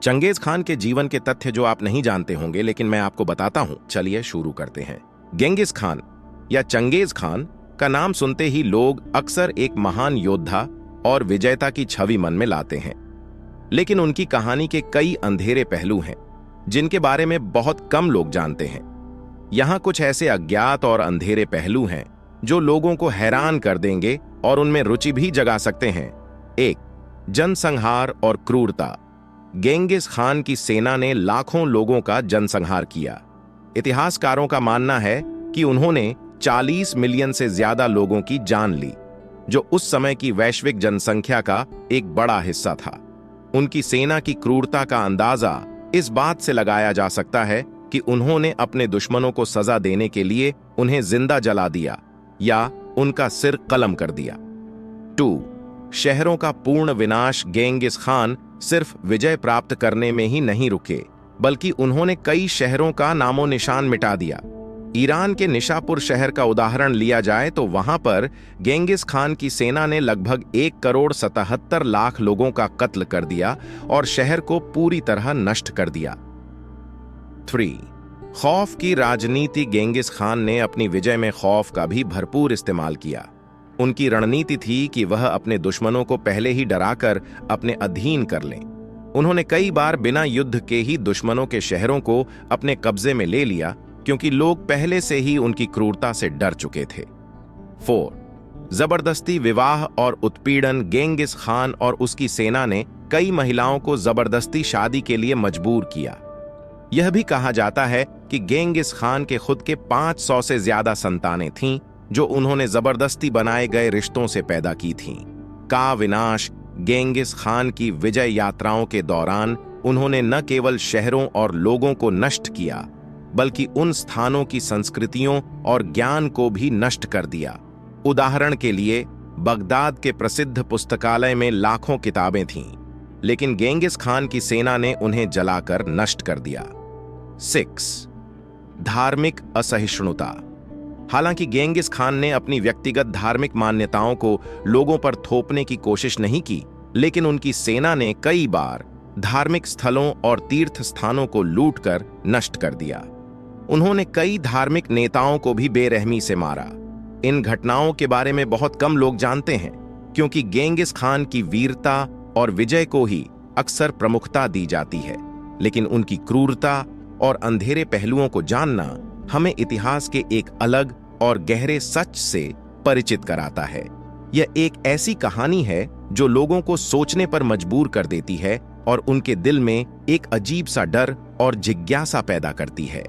Genghis Khan के जीवन के तथ्य जो आप नहीं जानते होंगे, लेकिन मैं आपको बताता हूं। चलिए शुरू करते हैं। गेंगिस खान या चंगेज खान का नाम सुनते ही लोग अक्सर एक महान योद्धा और विजेता की छवि मन में लाते हैं, लेकिन उनकी कहानी के कई अंधेरे पहलू हैं जिनके बारे में बहुत कम लोग जानते हैं। यहां कुछ ऐसे अज्ञात और अंधेरे पहलू हैं जो लोगों को हैरान कर देंगे और उनमें रुचि भी जगा सकते हैं। 1. जनसंहार और क्रूरता। गेंगिस खान की सेना ने लाखों लोगों का जनसंहार किया। इतिहासकारों का मानना है कि उन्होंने 40 मिलियन से ज्यादा लोगों की जान ली, जो उस समय की वैश्विक जनसंख्या का एक बड़ा हिस्सा था। उनकी सेना की क्रूरता का अंदाजा इस बात से लगाया जा सकता है कि उन्होंने अपने दुश्मनों को सजा देने के लिए उन्हें जिंदा जला दिया या उनका सिर कलम कर दिया। 2. शहरों का पूर्ण विनाश। गेंगिस खान सिर्फ विजय प्राप्त करने में ही नहीं रुके, बल्कि उन्होंने कई शहरों का नामो निशान मिटा दिया। ईरान के निशापुर शहर का उदाहरण लिया जाए तो वहां पर गेंगिस खान की सेना ने लगभग 1,77,00,000 लोगों का कत्ल कर दिया और शहर को पूरी तरह नष्ट कर दिया। 3. खौफ की राजनीति। गेंगिस खान ने अपनी विजय में खौफ का भी भरपूर इस्तेमाल किया। उनकी रणनीति थी कि वह अपने दुश्मनों को पहले ही डराकर अपने अधीन कर लें। उन्होंने कई बार बिना युद्ध के ही दुश्मनों के शहरों को अपने कब्जे में ले लिया, क्योंकि लोग पहले से ही उनकी क्रूरता से डर चुके थे। 4. जबरदस्ती विवाह और उत्पीड़न। गेंगिस खान और उसकी सेना ने कई महिलाओं को जबरदस्ती शादी के लिए मजबूर किया। यह भी कहा जाता है कि गेंगिस खान के खुद के 500 से ज्यादा संतानें थीं, जो उन्होंने जबरदस्ती बनाए गए रिश्तों से पैदा की थीं। का विनाश। गेंगिस खान की विजय यात्राओं के दौरान उन्होंने न केवल शहरों और लोगों को नष्ट किया, बल्कि उन स्थानों की संस्कृतियों और ज्ञान को भी नष्ट कर दिया। उदाहरण के लिए, बगदाद के प्रसिद्ध पुस्तकालय में लाखों किताबें थीं, लेकिन गेंगिस खान की सेना ने उन्हें जलाकर नष्ट कर दिया। 6. धार्मिक असहिष्णुता। हालांकि गेंगिस खान ने अपनी व्यक्तिगत धार्मिक मान्यताओं को लोगों पर थोपने की कोशिश नहीं की, लेकिन उनकी सेना ने कई बार धार्मिक स्थलों और तीर्थ स्थानों को लूटकर नष्ट कर दिया। उन्होंने कई धार्मिक नेताओं को भी बेरहमी से मारा। इन घटनाओं के बारे में बहुत कम लोग जानते हैं, क्योंकि गेंगिस खान की वीरता और विजय को ही अक्सर प्रमुखता दी जाती है, लेकिन उनकी क्रूरता और अंधेरे पहलुओं को जानना हमें इतिहास के एक अलग और गहरे सच से परिचित कराता है। यह एक ऐसी कहानी है जो लोगों को सोचने पर मजबूर कर देती है और उनके दिल में एक अजीब सा डर और जिज्ञासा पैदा करती है।